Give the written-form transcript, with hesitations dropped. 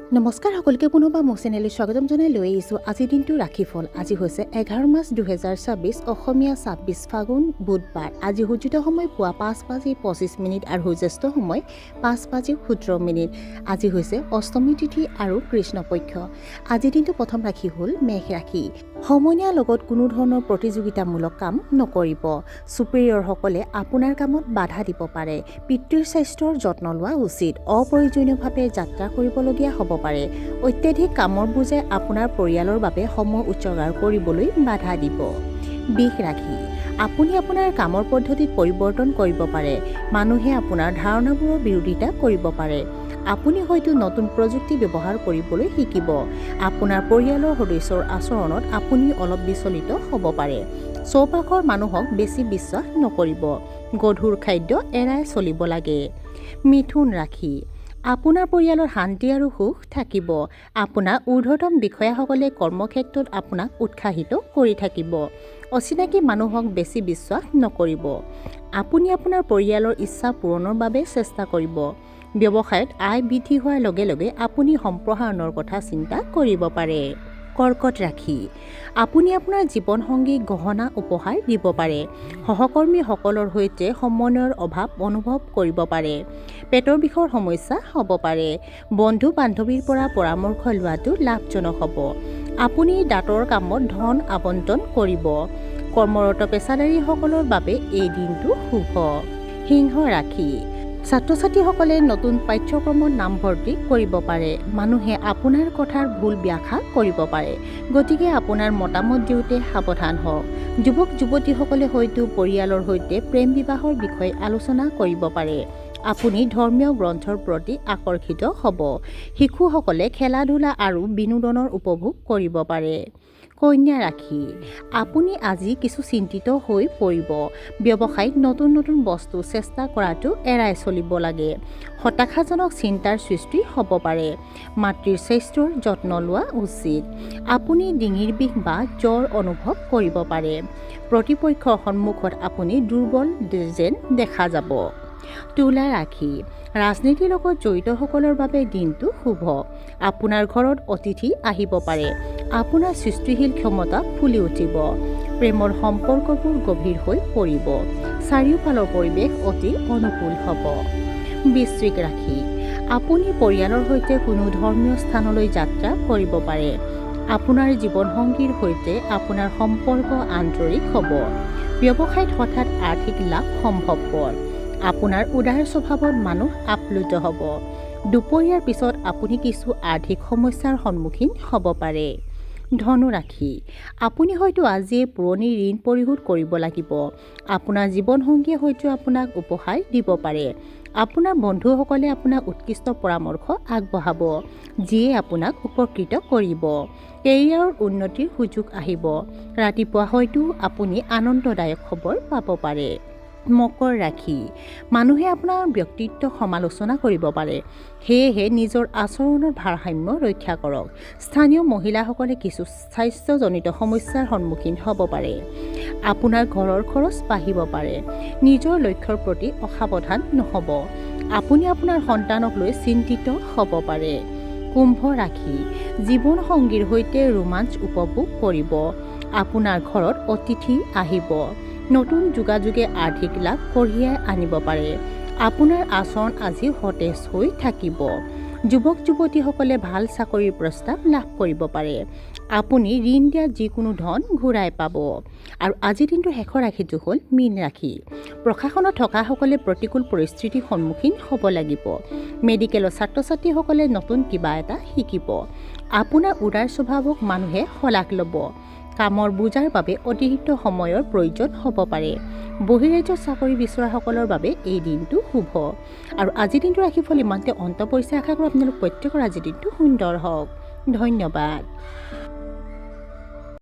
নমস্কাৰ সকলোকে পুনৰবাৰ মোৰ চেনেললৈ স্বাগতম জনাই লৈ আহিছোঁ আজিৰ দিনটো ৰাশিফল। আজি হৈছে 11 মাৰ্চ 2026 অসমীয়া 26 ফাগুন বুধবাৰ। আজি সূৰ্যোদয় সময় পুৱা 5:25 আৰু সূৰ্যাস্ত সময় 5:17। আজি হৈছে অষ্টমী তিথি আৰু কৃষ্ণপক্ষ। আজিৰ দিনটো প্ৰথম ৰাশি হ'ল মেঘ ৰাশি। সমনীয়াৰ লগত কোনো ধৰণৰ প্ৰতিযোগিতামূলক কাম নকৰিব। ছুপেৰিয়ৰসকলে আপোনাৰ কামত বাধা দিব পাৰে। পিতৃৰ স্বাস্থ্যৰ যত্ন লোৱা উচিত। অপ্ৰয়োজনীয়ভাৱে যাত্ৰা কৰিবলগীয়া হ'ব পাৰে। অত্যাধিক কামৰ বোজে আপোনাৰ পৰিয়ালৰ বাবে সময় উৎসৰ্গাৰ কৰিবলৈ বাধা দিব। বৃষ ৰাশি। আপুনি আপোনাৰ কামৰ পদ্ধতিত পৰিৱৰ্তন কৰিব পাৰে। মানুহে আপোনাৰ ধাৰণাবোৰৰ বিৰোধিতা কৰিব পাৰে। আপুনি হয়তো নতুন প্ৰযুক্তি ব্যৱহাৰ কৰিবলৈ শিকিব। আপোনাৰ পৰিয়ালৰ সদস্যৰ আচৰণত আপুনি অলপ বিচলিত হ'ব পাৰে। চৌপাশৰ মানুহক বেছি বিশ্বাস নকৰিব। গধুৰ খাদ্য এৰাই চলিব লাগে। মিথুন ৰাশি। আপোনাৰ পৰিয়ালৰ শান্তি আৰু সুখ থাকিব। আপোনাৰ ঊৰ্ধ্বতম বিষয়াসকলে কৰ্মক্ষেত্ৰত আপোনাক উৎসাহিত কৰি থাকিব। অচিনাকি মানুহক বেছি বিশ্বাস নকৰিব। আপুনি আপোনাৰ পৰিয়ালৰ ইচ্ছা পূৰণৰ বাবে চেষ্টা কৰিব। ব্যৱসায়ত আয় বৃদ্ধি হোৱাৰ লগে লগে আপুনি সম্প্ৰসাৰণৰ কথা চিন্তা কৰিব পাৰে। কৰ্কট ৰাশি। আপুনি আপোনাৰ জীৱনসংগীক গহনা উপহাৰ দিব পাৰে। সহকৰ্মীসকলৰ সৈতে সমন্বয়ৰ অভাৱ অনুভৱ কৰিব পাৰে। পেটৰ বিষৰ সমস্যা হ'ব পাৰে। বন্ধু বান্ধৱীৰ পৰা পৰামৰ্শ লোৱাটো লাভজনক হ'ব। আপুনি দাঁতৰ কামত ধন আবণ্টন কৰিব। কৰ্মৰত পেছাদাৰীসকলৰ বাবে এই দিনটো শুভ। সিংহ ৰাশি। ছাত্ৰ-ছাত্ৰীসকলে নতুন পাঠ্যক্ৰমত নামভৰ্তি কৰিব পাৰে। মানুহে আপোনাৰ কথাৰ ভুল ব্যাখ্যা কৰিব পাৰে। গতিকে আপোনাৰ মতামত দিওঁতে সাৱধান হওক। যুৱক যুৱতীসকলে হয়তো পৰিয়ালৰ সৈতে প্ৰেম বিবাহৰ বিষয়ে আলোচনা কৰিব পাৰে। আপুনি ধৰ্মীয় গ্ৰন্থৰ প্ৰতি আকৰ্ষিত হ'ব। শিশুসকলে খেলা-ধূলা আৰু বিনোদনৰ উপভোগ কৰিব পাৰে। কন্যা ৰাশি। আপুনি আজি কিছু চিন্তিত হৈ পৰিব। ব্যৱসায়ত নতুন নতুন বস্তু চেষ্টা কৰাটো এৰাই চলিব লাগে। হতাশাজনক চিন্তাৰ সৃষ্টি হ'ব পাৰে। মাতৃৰ স্বাস্থ্যৰ যত্ন লোৱা উচিত। আপুনি ডিঙিৰ বিষ বা জ্বৰ অনুভৱ কৰিব পাৰে। প্ৰতিপক্ষৰ সন্মুখত আপুনি দুৰ্বল যেন দেখা যাব। তুলা ৰাশি। ৰাজনীতিৰ লগত জড়িতসকলৰ বাবে দিনটো শুভ। আপোনাৰ ঘৰত অতিথি আহিব পাৰে। আপোনাৰ সৃষ্টিশীল ক্ষমতা ফুলি উঠিব। প্ৰেমৰ সম্পৰ্কবোৰ গভীৰ হৈ পৰিব। চাৰিওফালৰ পৰিৱেশ অতি অনুকূল হ'ব। বৃশ্চিক ৰাশি। আপুনি পৰিয়ালৰ সৈতে কোনো ধৰ্মীয় স্থানলৈ যাত্ৰা কৰিব পাৰে। আপোনাৰ জীৱনসংগীৰ সৈতে আপোনাৰ সম্পৰ্ক আন্তৰিক হ'ব। ব্যৱসায়ত হঠাৎ আৰ্থিক লাভ সম্ভৱপৰ। আপোনাৰ উদাৰ স্বভাৱত মানুহ আপ্লুত হ'ব। দুপৰীয়াৰ পিছত আপুনি কিছু আৰ্থিক সমস্যাৰ সন্মুখীন হ'ব পাৰে। ধনু ৰাশি। আপুনি হয়তো আজিয়ে পুৰণি ঋণ পৰিশোধ কৰিব লাগিব। আপোনাৰ জীৱনসংগীয়ে হয়তো আপোনাক উপহাৰ দিব পাৰে। আপোনাৰ বন্ধুসকলে আপোনাক উৎকৃষ্ট পৰামৰ্শ আগবঢ়াব, যিয়ে আপোনাক উপকৃত কৰিব। কেৰিয়াৰৰ উন্নতিৰ সুযোগ আহিব। ৰাতিপুৱা হয়তো আপুনি আনন্দদায়ক খবৰ পাব পাৰে। মকৰ ৰাশি। মানুহে আপোনাৰ ব্যক্তিত্বক সমালোচনা কৰিব পাৰে। সেয়েহে নিজৰ আচৰণৰ ভাৰসাম্য ৰক্ষা কৰক। স্থানীয় মহিলাসকলে কিছু স্বাস্থ্যজনিত সমস্যাৰ সন্মুখীন হ'ব পাৰে। আপোনাৰ ঘৰৰ খৰচ বাঢ়িব পাৰে। নিজৰ লক্ষ্যৰ প্ৰতি অসাৱধান নহ'ব। আপুনি আপোনাৰ সন্তানক লৈ চিন্তিত হ'ব পাৰে। কুম্ভ ৰাশি। জীৱনসংগীৰ সৈতে ৰোমাঞ্চ উপভোগ কৰিব। আপোনাৰ ঘৰত অতিথি আহিব। নতুন যোগাযোগে আৰ্থিক লাভ কঢ়িয়াই আনিব পাৰে। আপোনাৰ আচৰণ আজি সতেজ হৈ থাকিব। যুৱক যুৱতীসকলে ভাল চাকৰিৰ প্ৰস্তাৱ লাভ কৰিব পাৰে। আপুনি ঋণ দিয়া যিকোনো ধন ঘূৰাই পাব। আৰু আজিৰ দিনটোৰ শেষৰ ৰাশিটো হ'ল মীন ৰাশি। প্ৰশাসনত থকাসকলে প্ৰতিকূল পৰিস্থিতিৰ সন্মুখীন হ'ব লাগিব। মেডিকেলৰ ছাত্ৰ-ছাত্ৰীসকলে নতুন কিবা এটা শিকিব। আপোনাৰ উদাৰ স্বভাৱক মানুহে শলাগ ল'ব। কামৰ বোজাৰ বাবে অতিৰিক্ত সময়ৰ প্ৰয়োজন হ'ব পাৰে। বহিৰাজ্যত চাকৰি বিচৰাসকলৰ বাবে এই দিনটো শুভ। আৰু আজিৰ দিনটোৰ ৰাশিফল ইমানতে অন্ত পৰিছে। আশা কৰোঁ আপোনালোক প্ৰত্যেকৰ আজিৰ দিনটো সুন্দৰ হওক। ধন্যবাদ।